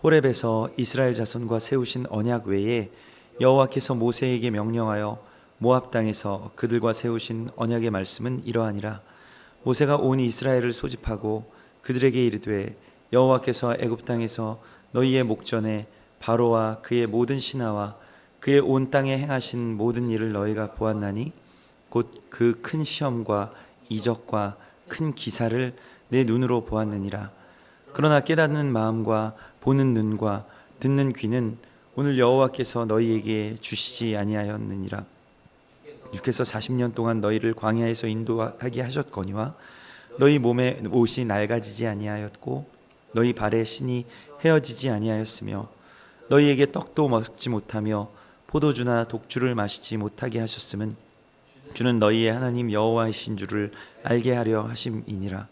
호렙에서 이스라엘 자손과 세우신 언약 외에 여호와께서 모세에게 명령하여 모압 땅에서 그들과 세우신 언약의 말씀은 이러하니라. 모세가 온 이스라엘을 소집하고 그들에게 이르되 여호와께서 애굽 땅에서 너희의 목전에 바로와 그의 모든 신하와 그의 온 땅에 행하신 모든 일을 너희가 보았나니 곧 그 큰 시험과 이적과 큰 기사를 내 눈으로 보았느니라. 그러나 깨닫는 마음과 보는 눈과 듣는 귀는 오늘 여호와께서 너희에게 주시지 아니하였느니라. 주께서 40년 동안 너희를 광야에서 인도하게 하셨거니와 너희 몸에 옷이 낡아지지 아니하였고 너희 발에 신이 헤어지지 아니하였으며 너희에게 떡도 먹지 못하며 포도주나 독주를 마시지 못하게 하셨음은 주는 너희의 하나님 여호와이신 줄을 알게 하려 하심이니라.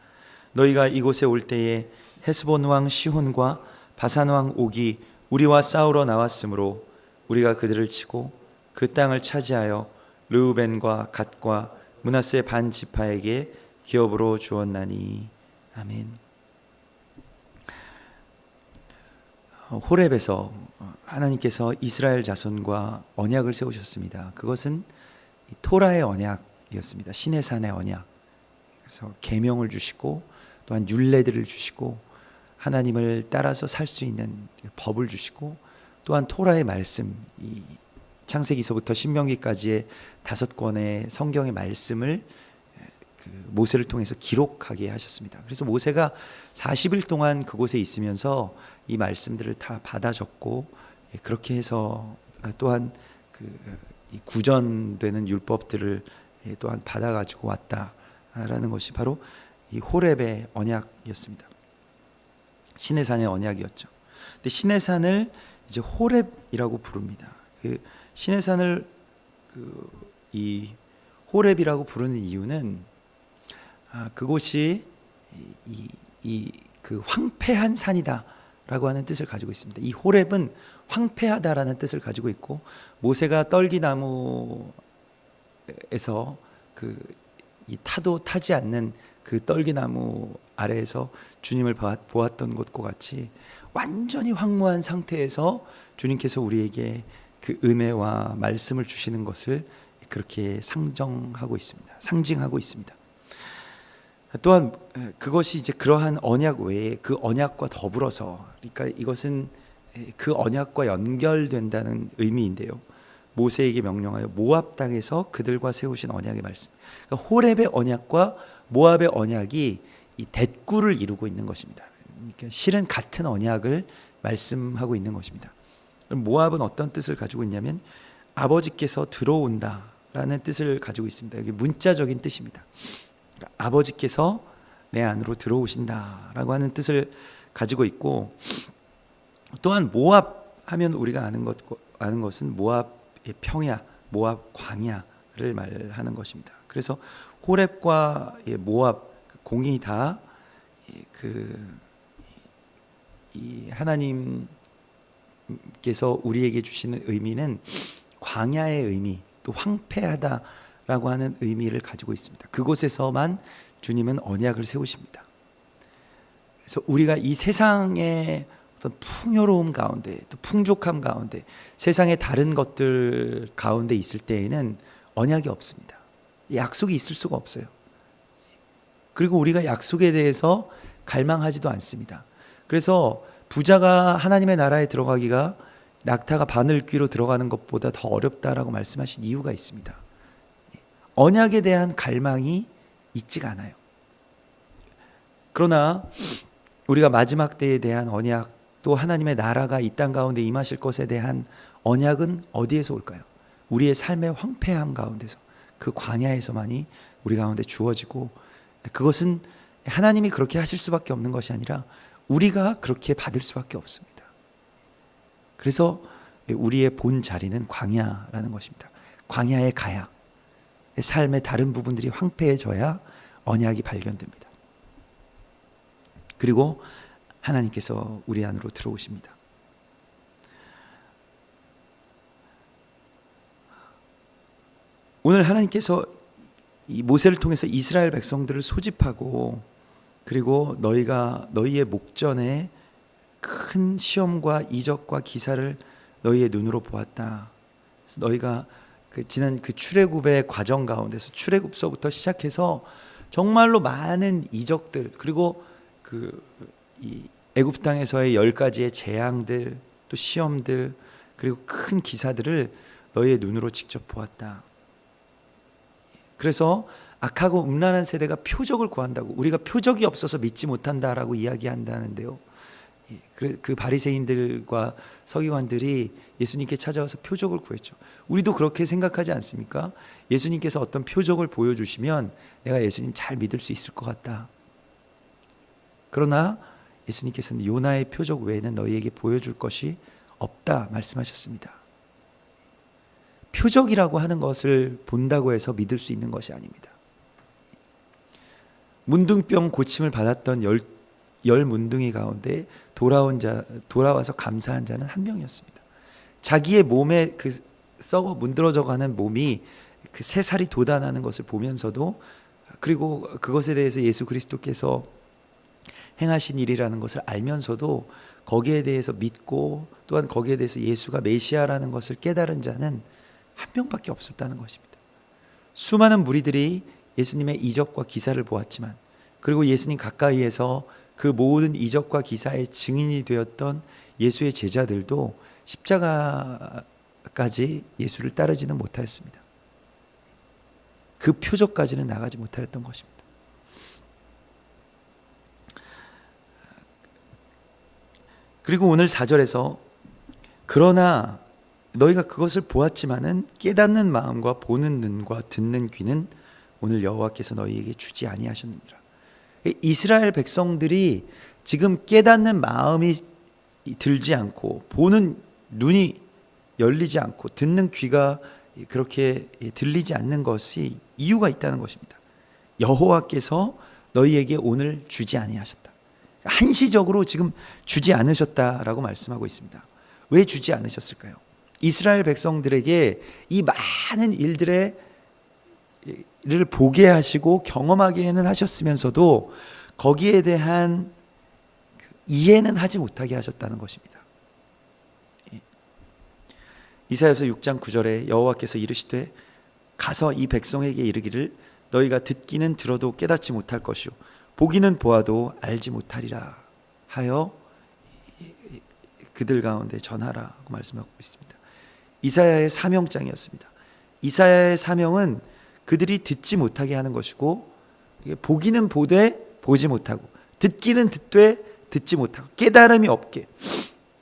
너희가 이곳에 올 때에 헤스본 왕 시혼과 바산 왕 옥이 우리와 싸우러 나왔으므로 우리가 그들을 치고 그 땅을 차지하여 르우벤과 갓과 므낫세 반 지파에게 기업으로 주었나니. 아멘. 호렙에서 하나님께서 이스라엘 자손과 언약을 세우셨습니다. 그것은 토라의 언약이었습니다. 시내산의 언약. 그래서 계명을 주시고 또한 율례들을 주시고 하나님을 따라서 살 수 있는 법을 주시고 또한 토라의 말씀, 이 창세기서부터 신명기까지의 5권의 성경의 말씀을 모세를 통해서 기록하게 하셨습니다. 그래서 모세가 40일 동안 그곳에 있으면서 이 말씀들을 다 받아 적고 그렇게 해서 또한 이 구전되는 율법들을 또한 받아 가지고 왔다라는 것이 바로 이 호렙의 언약이었습니다. 시내산의 언약이었죠. 근데 시내산을 이제 호렙이라고 부릅니다. 그 시내산을 이 호렙이라고 부르는 이유는 그곳이 그 황폐한 산이다라고 하는 뜻을 가지고 있습니다. 이 호렙은 황폐하다라는 뜻을 가지고 있고 모세가 떨기나무에서 이 타도 타지 않는 그 떨기나무 아래에서 주님을 보았던 것과 같이 완전히 황무한 상태에서 주님께서 우리에게 그 은혜와 말씀을 주시는 것을 그렇게 상징하고 있습니다. 또한 그것이 이제 그러한 언약 외에 그 언약과 더불어서, 그러니까 이것은 그 언약과 연결된다는 의미인데요. 모세에게 명령하여 모압 땅에서 그들과 세우신 언약의 말씀. 그러니까 호렙의 언약과 모압의 언약이 이 대꾸를 이루고 있는 것입니다. 그러니까 실은 같은 언약을 말씀하고 있는 것입니다. 모압은 어떤 뜻을 가지고 있냐면 아버지께서 들어온다라는 뜻을 가지고 있습니다. 이게 문자적인 뜻입니다. 그러니까 아버지께서 내 안으로 들어오신다라고 하는 뜻을 가지고 있고, 또한 모압 하면 우리가 아는 것은 모압의 평야, 모압 광야를 말하는 것입니다. 그래서 호렙과 모압 공이 다 이 하나님께서 우리에게 주시는 의미는 광야의 의미, 또 황폐하다라고 하는 의미를 가지고 있습니다. 그곳에서만 주님은 언약을 세우십니다. 그래서 우리가 이 세상의 어떤 풍요로움 가운데, 또 풍족함 가운데, 세상의 다른 것들 가운데 있을 때에는 언약이 없습니다. 약속이 있을 수가 없어요. 그리고 우리가 약속에 대해서 갈망하지도 않습니다. 그래서 부자가 하나님의 나라에 들어가기가 낙타가 바늘귀로 들어가는 것보다 더 어렵다라고 말씀하신 이유가 있습니다. 언약에 대한 갈망이 있지가 않아요. 그러나 우리가 마지막 때에 대한 언약, 또 하나님의 나라가 이 땅 가운데 임하실 것에 대한 언약은 어디에서 올까요? 우리의 삶의 황폐함 가운데서, 그 광야에서만이 우리 가운데 주어지고, 그것은 하나님이 그렇게 하실 수밖에 없는 것이 아니라 우리가 그렇게 받을 수밖에 없습니다. 그래서 우리의 본 자리는 광야라는 것입니다. 광야에 가야, 삶의 다른 부분들이 황폐해져야 언약이 발견됩니다. 그리고 하나님께서 우리 안으로 들어오십니다. 오늘 하나님께서 이 모세를 통해서 이스라엘 백성들을 소집하고, 그리고 너희의 목전에 큰 시험과 이적과 기사를 너희의 눈으로 보았다. 그래서 너희가 지난 출애굽의 과정 가운데서 출애굽서부터 시작해서 정말로 많은 이적들, 그리고 이 애굽 땅에서의 10가지의 재앙들, 또 시험들, 그리고 큰 기사들을 너희의 눈으로 직접 보았다. 그래서 악하고 음란한 세대가 표적을 구한다고, 우리가 표적이 없어서 믿지 못한다라고 이야기한다는데요. 그 바리새인들과 서기관들이 예수님께 찾아와서 표적을 구했죠. 우리도 그렇게 생각하지 않습니까? 예수님께서 어떤 표적을 보여주시면 내가 예수님 잘 믿을 수 있을 것 같다. 그러나 예수님께서는 요나의 표적 외에는 너희에게 보여줄 것이 없다 말씀하셨습니다. 표적이라고 하는 것을 본다고 해서 믿을 수 있는 것이 아닙니다. 문둥병 고침을 받았던 열 문둥이 가운데 돌아와서 감사한 자는 한 명이었습니다. 자기의 몸에 썩어 문드러져가는 몸이 새살이 돋아나는 것을 보면서도, 그리고 그것에 대해서 예수 그리스도께서 행하신 일이라는 것을 알면서도 거기에 대해서 믿고, 또한 거기에 대해서 예수가 메시아라는 것을 깨달은 자는 한 명밖에 없었다는 것입니다. 수많은 무리들이 예수님의 이적과 기사를 보았지만, 그리고 예수님 가까이에서 그 모든 이적과 기사의 증인이 되었던 예수의 제자들도 십자가까지 예수를 따르지는 못하였습니다. 그 표적까지는 나가지 못하였던 것입니다. 그리고 오늘 4절에서 그러나 너희가 그것을 보았지만은 깨닫는 마음과 보는 눈과 듣는 귀는 오늘 여호와께서 너희에게 주지 아니하셨느니라. 이스라엘 백성들이 지금 깨닫는 마음이 들지 않고, 보는 눈이 열리지 않고, 듣는 귀가 그렇게 들리지 않는 것이 이유가 있다는 것입니다. 여호와께서 너희에게 오늘 주지 아니하셨다. 한시적으로 지금 주지 않으셨다라고 말씀하고 있습니다. 왜 주지 않으셨을까요? 이스라엘 백성들에게 이 많은 일들을 보게 하시고 경험하게는 하셨으면서도 거기에 대한 이해는 하지 못하게 하셨다는 것입니다. 이사야서 6장 9절에 여호와께서 이르시되 가서 이 백성에게 이르기를 너희가 듣기는 들어도 깨닫지 못할 것이요 보기는 보아도 알지 못하리라 하여 그들 가운데 전하라고 말씀하고 있습니다. 이사야의 사명장이었습니다. 이사야의 사명은 그들이 듣지 못하게 하는 것이고, 보기는 보되 보지 못하고, 듣기는 듣되 듣지 못하고, 깨달음이 없게,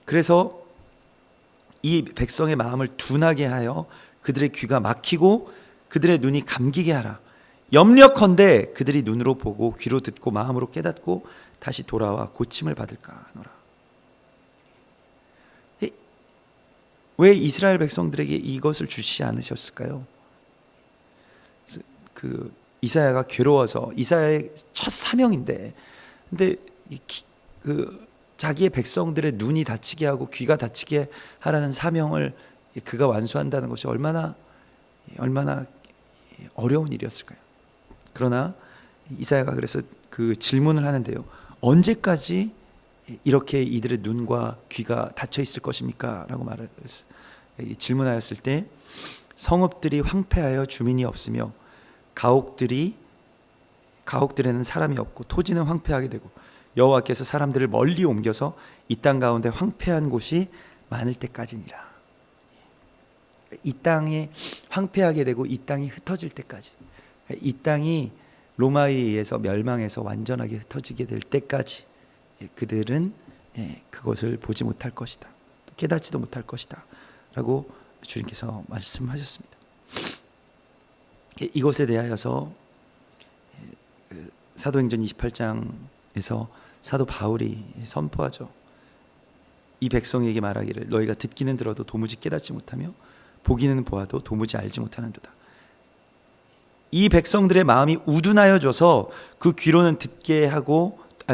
그래서 이 백성의 마음을 둔하게 하여 그들의 귀가 막히고 그들의 눈이 감기게 하라. 염려컨대 그들이 눈으로 보고 귀로 듣고 마음으로 깨닫고 다시 돌아와 고침을 받을까 하노라. 왜 이스라엘 백성들에게 이것을 주시지 않으셨을까요? 이사야가 괴로워서, 이사야의 첫 사명인데, 근데 자기의 백성들의 눈이 다치게 하고 귀가 다치게 하라는 사명을 그가 완수한다는 것이 얼마나 어려운 일이었을까요? 그러나 이사야가 그래서 그 질문을 하는데요. 언제까지 이렇게 이들의 눈과 귀가 닫혀 있을 것입니까? 라고 질문하였을 때, 성읍들이 황폐하여 주민이 없으며 가옥들에는 사람이 없고 토지는 황폐하게 되고 여호와께서 사람들을 멀리 옮겨서 이 땅 가운데 황폐한 곳이 많을 때까지니라. 이 땅이 황폐하게 되고 이 땅이 흩어질 때까지, 이 땅이 로마에 의해서 멸망해서 완전하게 흩어지게 될 때까지 그들은 그것을 보지 못할 것이다, 깨닫지도 못할 것이다 라고 주님께서 말씀하셨습니다. 이것에 대하여서 사도행전 28장에서 사도 바울이 선포하죠. 이 백성에게 말하기를 너희가 듣기는 들어도 도무지 깨닫지 못하며 보기는 보아도 도무지 알지 못하는도다. 이 백성들의 마음이 우둔하여져서 그 귀로는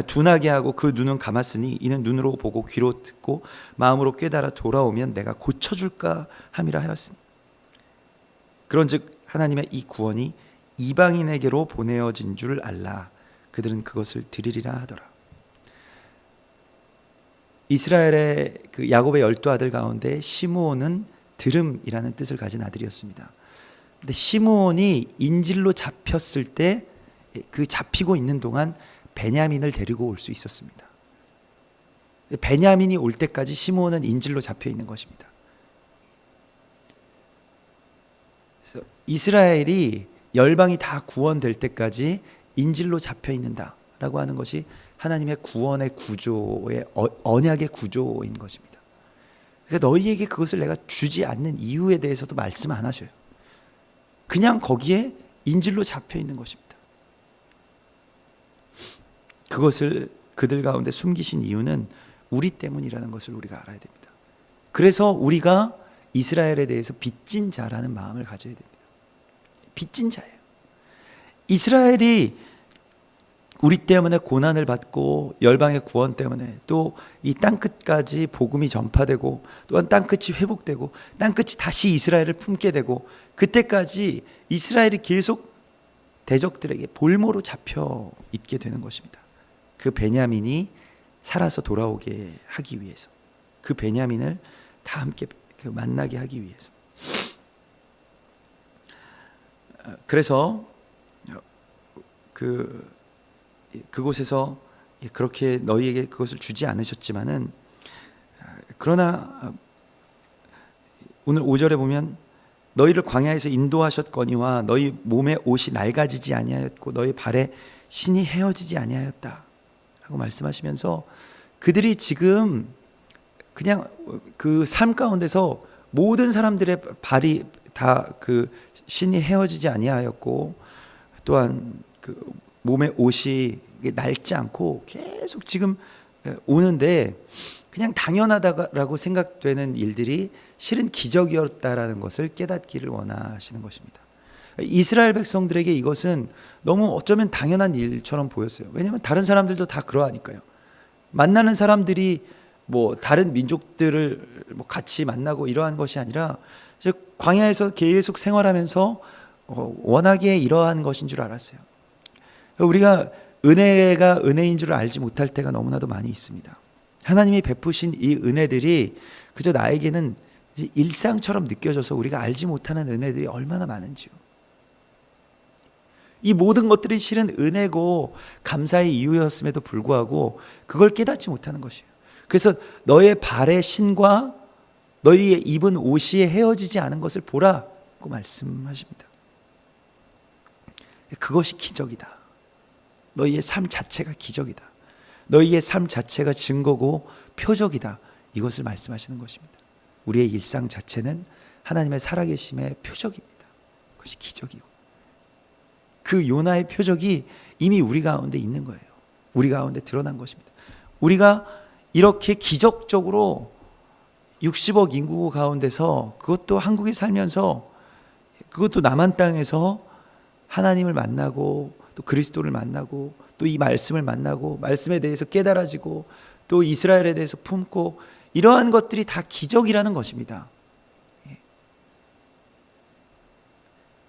둔하게 하고 그 눈은 감았으니 이는 눈으로 보고 귀로 듣고 마음으로 깨달아 돌아오면 내가 고쳐줄까 함이라 하였으니, 그런즉 하나님의 이 구원이 이방인에게로 보내어진 줄 알라. 그들은 그것을 들으리라 하더라. 이스라엘의 그 야곱의 12아들 가운데 시므온은 드름이라는 뜻을 가진 아들이었습니다. 근데 시므온이 인질로 잡혔을 때 그 잡히고 있는 동안 베냐민을 데리고 올 수 있었습니다. 베냐민이 올 때까지 시므온은 인질로 잡혀 있는 것입니다. 그래서 이스라엘이 열방이 다 구원될 때까지 인질로 잡혀 있는다라고 하는 것이 하나님의 구원의 구조의 언약의 구조인 것입니다. 그러니까 너희에게 그것을 내가 주지 않는 이유에 대해서도 말씀 안 하셔요. 그냥 거기에 인질로 잡혀 있는 것입니다. 그것을 그들 가운데 숨기신 이유는 우리 때문이라는 것을 우리가 알아야 됩니다. 그래서 우리가 이스라엘에 대해서 빚진 자라는 마음을 가져야 됩니다. 빚진 자예요. 이스라엘이 우리 때문에 고난을 받고 열방의 구원 때문에 또 이 땅끝까지 복음이 전파되고 또한 땅끝이 회복되고 땅끝이 다시 이스라엘을 품게 되고 그때까지 이스라엘이 계속 대적들에게 볼모로 잡혀 있게 되는 것입니다. 그 베냐민이 살아서 돌아오게 하기 위해서, 그 베냐민을 다 함께 만나게 하기 위해서. 그래서 그곳에서 그렇게 너희에게 그것을 주지 않으셨지만은, 그러나 오늘 5절에 보면 너희를 광야에서 인도하셨거니와 너희 몸의 옷이 낡아지지 아니하였고 너희 발에 신이 헤어지지 아니하였다 라고 말씀하시면서, 그들이 지금 그냥 그 삶 가운데서 모든 사람들의 발이 다 그 신이 헤어지지 아니하였고 또한 그 몸의 옷이 낡지 않고 계속 지금 오는데 그냥 당연하다라고 생각되는 일들이 실은 기적이었다라는 것을 깨닫기를 원하시는 것입니다. 이스라엘 백성들에게 이것은 너무 어쩌면 당연한 일처럼 보였어요. 왜냐하면 다른 사람들도 다 그러하니까요. 만나는 사람들이 뭐 다른 민족들을 뭐 같이 만나고 이러한 것이 아니라 이제 광야에서 계속 생활하면서 워낙에 이러한 것인 줄 알았어요. 우리가 은혜가 은혜인 줄 알지 못할 때가 너무나도 많이 있습니다. 하나님이 베푸신 이 은혜들이 그저 나에게는 일상처럼 느껴져서 우리가 알지 못하는 은혜들이 얼마나 많은지요. 이 모든 것들이 실은 은혜고 감사의 이유였음에도 불구하고 그걸 깨닫지 못하는 것이에요. 그래서 너의 발의 신과 너희의 입은 옷이 헤어지지 않은 것을 보라고 말씀하십니다. 그것이 기적이다. 너희의 삶 자체가 기적이다. 너희의 삶 자체가 증거고 표적이다. 이것을 말씀하시는 것입니다. 우리의 일상 자체는 하나님의 살아계심의 표적입니다. 그것이 기적이고 그 요나의 표적이 이미 우리 가운데 있는 거예요. 우리 가운데 드러난 것입니다. 우리가 이렇게 기적적으로 60억 인구 가운데서, 그것도 한국에 살면서, 그것도 남한 땅에서 하나님을 만나고 또 그리스도를 만나고 또 이 말씀을 만나고 말씀에 대해서 깨달아지고 또 이스라엘에 대해서 품고, 이러한 것들이 다 기적이라는 것입니다.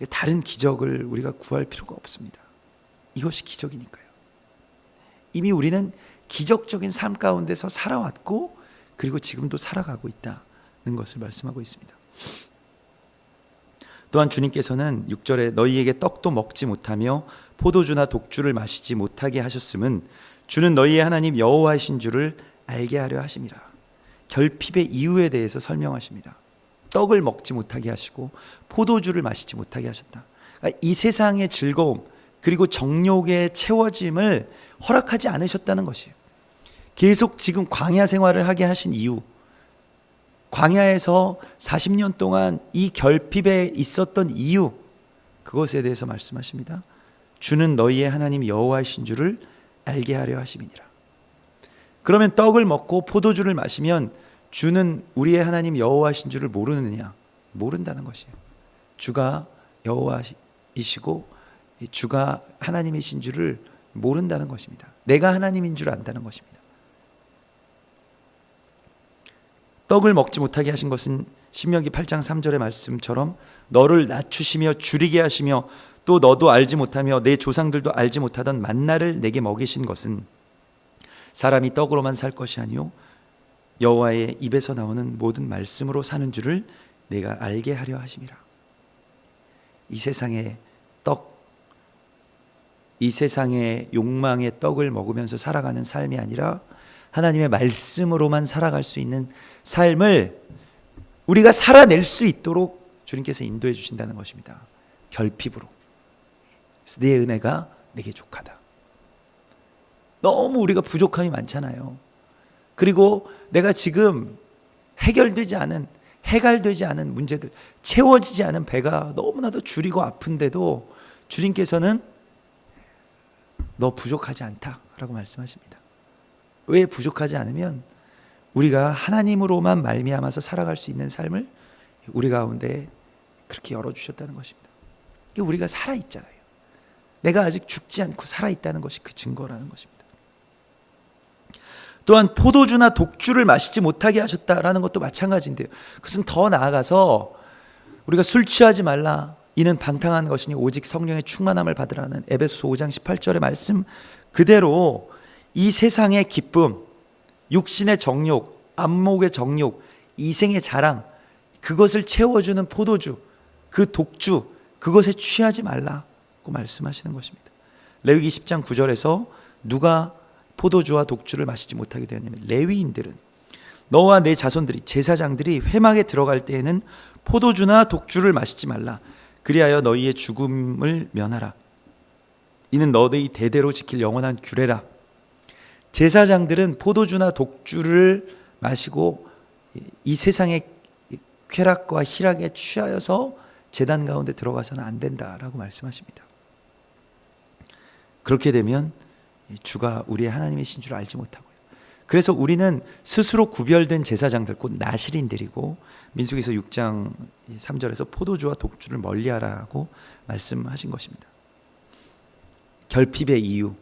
다른 기적을 우리가 구할 필요가 없습니다. 이것이 기적이니까요. 이미 우리는 기적적인 삶 가운데서 살아왔고 그리고 지금도 살아가고 있다는 것을 말씀하고 있습니다. 또한 주님께서는 6절에 너희에게 떡도 먹지 못하며 포도주나 독주를 마시지 못하게 하셨음은 주는 너희의 하나님 여호와이신 줄을 알게 하려 하심이라. 결핍의 이유에 대해서 설명하십니다. 떡을 먹지 못하게 하시고 포도주를 마시지 못하게 하셨다. 그러니까 이 세상의 즐거움 그리고 정욕의 채워짐을 허락하지 않으셨다는 것이에요. 계속 지금 광야 생활을 하게 하신 이유, 광야에서 40년 동안 이 결핍에 있었던 이유, 그것에 대해서 말씀하십니다. 주는 너희의 하나님 여호와이신 줄을 알게 하려 하심이니라. 그러면 떡을 먹고 포도주를 마시면 주는 우리의 하나님 여호와이신 줄을 모르느냐? 모른다는 것이에요. 주가 여호와이시고 주가 하나님이신 줄을 모른다는 것입니다. 내가 하나님인 줄 안다는 것입니다. 떡을 먹지 못하게 하신 것은 신명기 8장 3절의 말씀처럼 너를 낮추시며 줄이게 하시며 또 너도 알지 못하며 내 조상들도 알지 못하던 만나를 내게 먹이신 것은 사람이 떡으로만 살 것이 아니요 여호와의 입에서 나오는 모든 말씀으로 사는 줄을 내가 알게 하려 하심이라. 이 세상의 떡, 이 세상의 욕망의 떡을 먹으면서 살아가는 삶이 아니라 하나님의 말씀으로만 살아갈 수 있는 삶을 우리가 살아낼 수 있도록 주님께서 인도해 주신다는 것입니다. 결핍으로. 그래서 내 은혜가 내게 족하다. 너무 우리가 부족함이 많잖아요. 그리고 내가 지금 해결되지 않은 문제들, 채워지지 않은 배가 너무나도 주리고 아픈데도 주님께서는 너 부족하지 않다라고 말씀하십니다. 왜 부족하지 않으면 우리가 하나님으로만 말미암아서 살아갈 수 있는 삶을 우리 가운데 그렇게 열어주셨다는 것입니다. 우리가 살아있잖아요. 내가 아직 죽지 않고 살아있다는 것이 그 증거라는 것입니다. 또한 포도주나 독주를 마시지 못하게 하셨다라는 것도 마찬가지인데요. 그것은 더 나아가서 우리가 술 취하지 말라, 이는 방탕한 것이니 오직 성령의 충만함을 받으라는 에베소서 5장 18절의 말씀 그대로 이 세상의 기쁨, 육신의 정욕, 안목의 정욕, 이생의 자랑, 그것을 채워주는 포도주, 그 독주, 그것에 취하지 말라고 말씀하시는 것입니다. 레위기 10장 9절에서 누가 포도주와 독주를 마시지 못하게 되었냐면 레위인들은, 너와 내 자손들이, 제사장들이 회막에 들어갈 때에는 포도주나 독주를 마시지 말라. 그리하여 너희의 죽음을 면하라. 이는 너희 대대로 지킬 영원한 규례라. 제사장들은 포도주나 독주를 마시고 이 세상의 쾌락과 희락에 취하여서 제단 가운데 들어가서는 안 된다라고 말씀하십니다. 그렇게 되면 주가 우리의 하나님이신 줄 알지 못하고요. 그래서 우리는 스스로 구별된 제사장들, 곧 나실인들이고, 민수기서 6장 3절에서 포도주와 독주를 멀리하라고 말씀하신 것입니다. 결핍의 이유,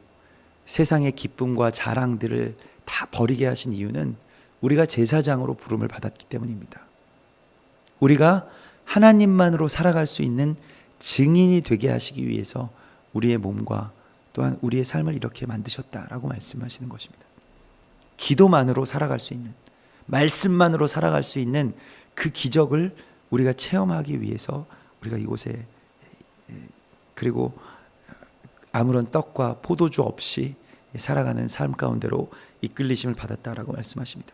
세상의 기쁨과 자랑들을 다 버리게 하신 이유는 우리가 제사장으로 부름을 받았기 때문입니다. 우리가 하나님만으로 살아갈 수 있는 증인이 되게 하시기 위해서 우리의 몸과 또한 우리의 삶을 이렇게 만드셨다라고 말씀하시는 것입니다. 기도만으로 살아갈 수 있는, 말씀만으로 살아갈 수 있는 그 기적을 우리가 체험하기 위해서 우리가 이곳에, 그리고 아무런 떡과 포도주 없이 살아가는 삶 가운데로 이끌리심을 받았다라고 말씀하십니다.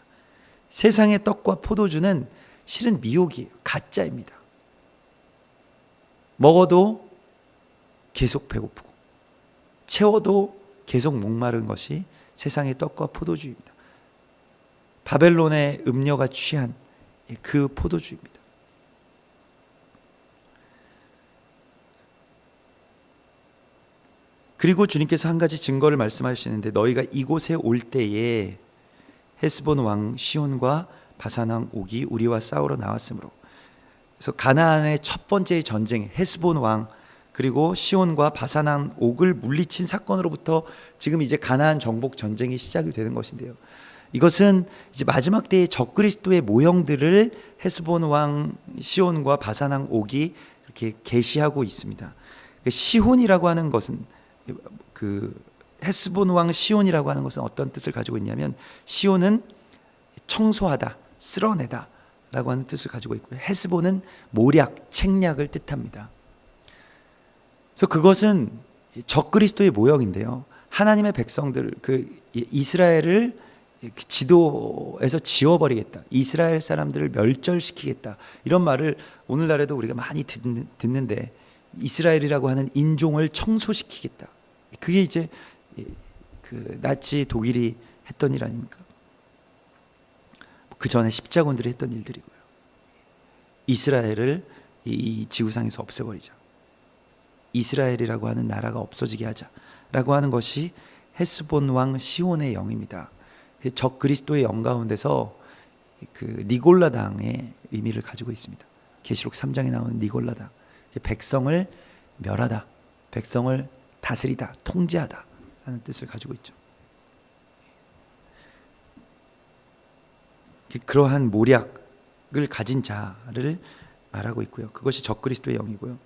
세상의 떡과 포도주는 실은 미혹이에요. 가짜입니다. 먹어도 계속 배고프고 채워도 계속 목마른 것이 세상의 떡과 포도주입니다. 바벨론의 음녀가 취한 그 포도주입니다. 그리고 주님께서 한 가지 증거를 말씀하시는데, 너희가 이곳에 올 때에 헤스본 왕 시온과 바산 왕 옥이 우리와 싸우러 나왔으므로. 그래서 가나안의 첫 번째 전쟁, 헤스본 왕 그리고 시온과 바산 왕 옥을 물리친 사건으로부터 지금 이제 가나안 정복 전쟁이 시작이 되는 것인데요. 이것은 이제 마지막 때의 적그리스도의 모형들을 헤스본 왕 시온과 바산 왕 옥이 이렇게 계시하고 있습니다. 시온이라고 하는 것은, 그 헤스본 왕 시온이라고 하는 것은 어떤 뜻을 가지고 있냐면, 시온은 청소하다, 쓸어내다 라고 하는 뜻을 가지고 있고요. 헤스본은 모략, 책략을 뜻합니다. 그래서 그것은 적그리스도의 모형인데요. 하나님의 백성들, 그 이스라엘을 지도에서 지워버리겠다, 이스라엘 사람들을 멸절시키겠다, 이런 말을 오늘날에도 우리가 많이 듣는데, 이스라엘이라고 하는 인종을 청소시키겠다, 그게 이제 그 나치 독일이 했던 일 아닙니까? 그 전에 십자군들이 했던 일들이고요. 이스라엘을 이 지구상에서 없애버리자, 이스라엘이라고 하는 나라가 없어지게 하자라고 하는 것이 헤스본 왕 시온의 영입니다. 적 그리스도의 영 가운데서 그 니골라당의 의미를 가지고 있습니다. 계시록 3장에 나오는 니골라당, 백성을 멸하다, 백성을 다스리다, 통제하다 하는 뜻을 가지고 있죠. 그러한 모략을 가진 자를 말하고 있고요. 그것이 적그리스도의 영이고요.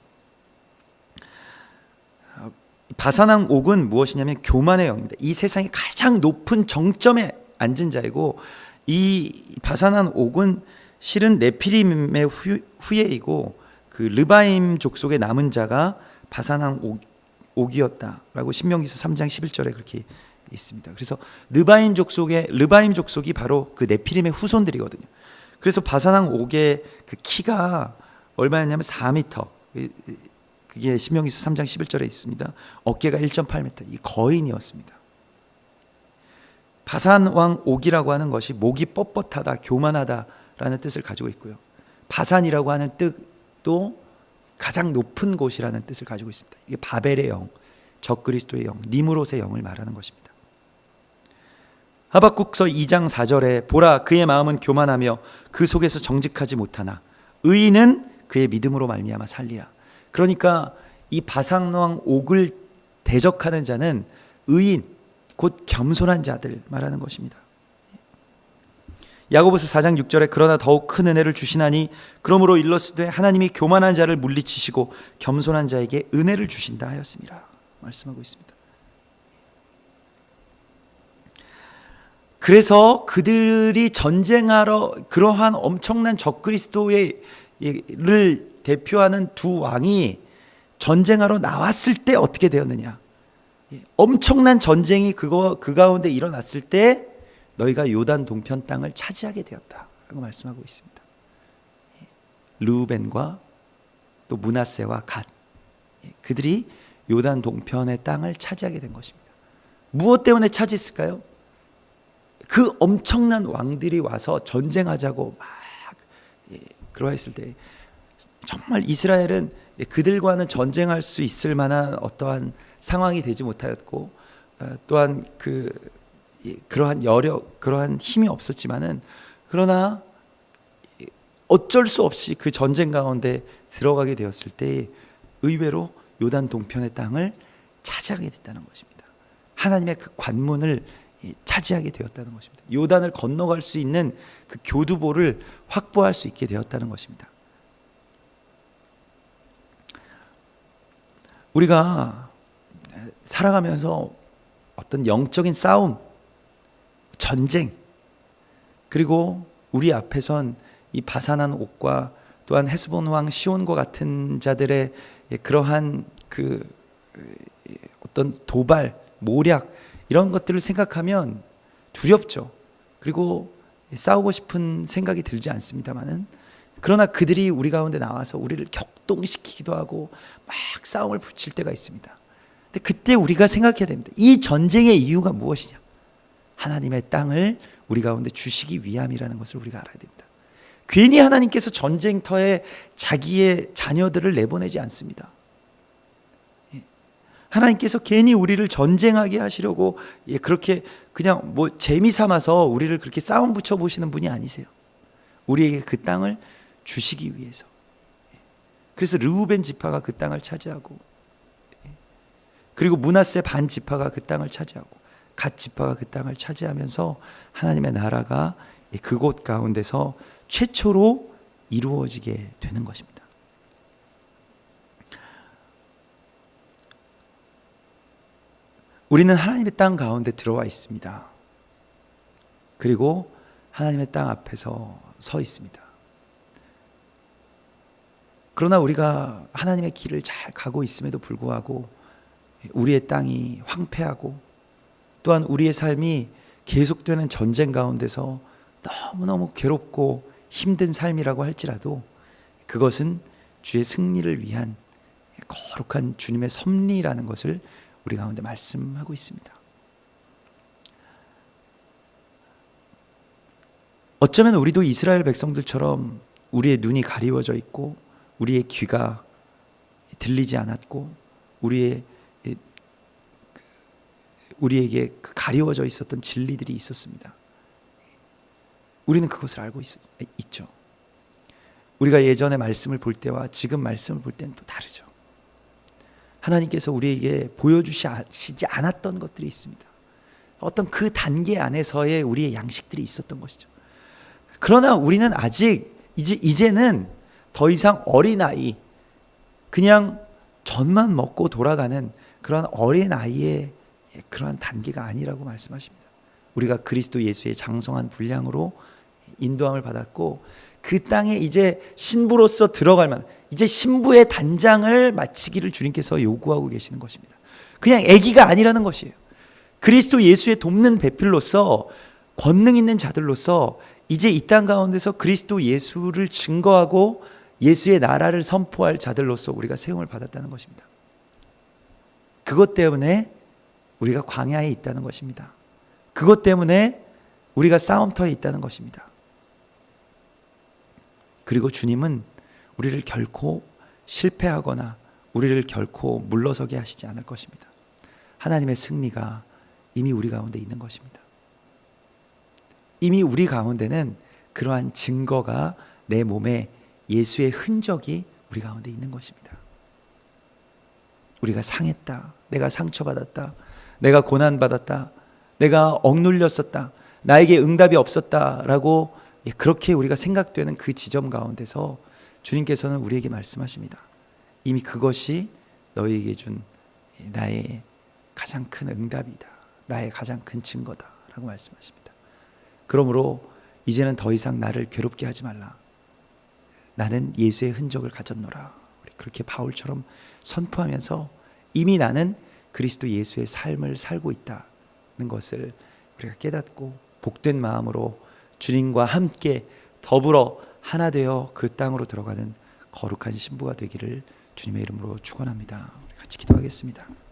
바산 왕 옥은 무엇이냐면 교만의 영입니다. 이 세상의 가장 높은 정점에 앉은 자이고, 이 바산한 옥은 실은 네피림의 후예이고 그 르바임 족속의 남은 자가 바산한 옥이었다라고 신명기서 3장 11절에 그렇게 있습니다. 그래서 르바임 족속이 바로 그 네피림의 후손들이거든요. 그래서 바산한 옥의 그 키가 얼마였냐면 4m. 그게 신명기서 3장 11절에 있습니다. 어깨가 1.8m. 이 거인이었습니다. 바산 왕 옥이라고 하는 것이 목이 뻣뻣하다, 교만하다라는 뜻을 가지고 있고요. 바산이라고 하는 뜻도 가장 높은 곳이라는 뜻을 가지고 있습니다. 이게 바벨의 영, 적그리스도의 영, 니므롯의 영을 말하는 것입니다. 하박국서 2장 4절에 보라 그의 마음은 교만하며 그 속에서 정직하지 못하나 의인은 그의 믿음으로 말미암아 살리라. 그러니까 이 바산 왕 옥을 대적하는 자는 의인, 곧 겸손한 자들 말하는 것입니다. 야고보서 4장 6절에 그러나 더욱 큰 은혜를 주시나니 그러므로 일렀으되 하나님이 교만한 자를 물리치시고 겸손한 자에게 은혜를 주신다 하였습니다. 말씀하고 있습니다. 그래서 그들이 전쟁하러 그러한 엄청난 적그리스도를 대표하는 두 왕이 전쟁하러 나왔을 때 어떻게 되었느냐? 엄청난 전쟁이 그 가운데 일어났을 때 너희가 요단 동편 땅을 차지하게 되었다라고 말씀하고 있습니다. 르우벤과 또 므낫세와 갓, 그들이 요단 동편의 땅을 차지하게 된 것입니다. 무엇 때문에 차지했을까요? 그 엄청난 왕들이 와서 전쟁하자고 막 그러했을 때 정말 이스라엘은 그들과는 전쟁할 수 있을 만한 어떠한 상황이 되지 못하였고 또한 그러한 여력, 그러한 힘이 없었지만은 그러나 어쩔 수 없이 그 전쟁 가운데 들어가게 되었을 때 의외로 요단 동편의 땅을 차지하게 됐다는 것입니다. 하나님의 그 관문을 차지하게 되었다는 것입니다. 요단을 건너갈 수 있는 그 교두보를 확보할 수 있게 되었다는 것입니다. 우리가 살아가면서 어떤 영적인 싸움, 전쟁, 그리고 우리 앞에선 이 바산한 옥과 또한 헤스본 왕 시온과 같은 자들의 그러한 그 어떤 도발, 모략 이런 것들을 생각하면 두렵죠. 그리고 싸우고 싶은 생각이 들지 않습니다만은 그러나 그들이 우리 가운데 나와서 우리를 격동시키기도 하고 막 싸움을 붙일 때가 있습니다. 근데 그때 우리가 생각해야 됩니다. 이 전쟁의 이유가 무엇이냐? 하나님의 땅을 우리 가운데 주시기 위함이라는 것을 우리가 알아야 됩니다. 괜히 하나님께서 전쟁터에 자기의 자녀들을 내보내지 않습니다. 하나님께서 괜히 우리를 전쟁하게 하시려고 그렇게 그냥 뭐 재미 삼아서 우리를 그렇게 싸움 붙여 보시는 분이 아니세요. 우리에게 그 땅을 주시기 위해서. 그래서 르우벤 지파가 그 땅을 차지하고, 그리고 므낫세 반 지파가 그 땅을 차지하고, 갓 지파가 그 땅을 차지하면서 하나님의 나라가 그곳 가운데서 최초로 이루어지게 되는 것입니다. 우리는 하나님의 땅 가운데 들어와 있습니다. 그리고 하나님의 땅 앞에서 서 있습니다. 그러나 우리가 하나님의 길을 잘 가고 있음에도 불구하고 우리의 땅이 황폐하고 또한 우리의 삶이 계속되는 전쟁 가운데서 너무너무 괴롭고 힘든 삶이라고 할지라도 그것은 주의 승리를 위한 거룩한 주님의 섭리라는 것을 우리 가운데 말씀하고 있습니다. 어쩌면 우리도 이스라엘 백성들처럼 우리의 눈이 가리워져 있고 우리의 귀가 들리지 않았고 우리에게 가리워져 있었던 진리들이 있었습니다. 우리는 그것을 알고 있죠. 우리가 예전에 말씀을 볼 때와 지금 말씀을 볼 때는 또 다르죠. 하나님께서 우리에게 보여주시지 않았던 것들이 있습니다. 어떤 그 단계 안에서의 우리의 양식들이 있었던 것이죠. 그러나 우리는 아직 이제는 더 이상 어린아이, 그냥 젖만 먹고 돌아가는 그런 어린아이의 그러한 단계가 아니라고 말씀하십니다. 우리가 그리스도 예수의 장성한 분량으로 인도함을 받았고, 그 땅에 이제 신부로서 들어갈 만, 이제 신부의 단장을 마치기를 주님께서 요구하고 계시는 것입니다. 그냥 아기가 아니라는 것이에요. 그리스도 예수의 돕는 배필로서, 권능 있는 자들로서 이제 이 땅 가운데서 그리스도 예수를 증거하고 예수의 나라를 선포할 자들로서 우리가 세움을 받았다는 것입니다. 그것 때문에 우리가 광야에 있다는 것입니다. 그것 때문에 우리가 싸움터에 있다는 것입니다. 그리고 주님은 우리를 결코 실패하거나 우리를 결코 물러서게 하시지 않을 것입니다. 하나님의 승리가 이미 우리 가운데 있는 것입니다. 이미 우리 가운데는 그러한 증거가, 내 몸에 예수의 흔적이 우리 가운데 있는 것입니다. 우리가 상했다, 내가 상처받았다, 내가 고난받았다, 내가 억눌렸었다, 나에게 응답이 없었다라고 그렇게 우리가 생각되는 그 지점 가운데서 주님께서는 우리에게 말씀하십니다. 이미 그것이 너희에게 준 나의 가장 큰 응답이다, 나의 가장 큰 증거다 라고 말씀하십니다. 그러므로 이제는 더 이상 나를 괴롭게 하지 말라, 나는 예수의 흔적을 가졌노라, 그렇게 바울처럼 선포하면서 이미 나는 그리스도 예수의 삶을 살고 있다는 것을 우리가 깨닫고 복된 마음으로 주님과 함께 더불어 하나 되어 그 땅으로 들어가는 거룩한 신부가 되기를 주님의 이름으로 축원합니다. 우리 같이 기도하겠습니다.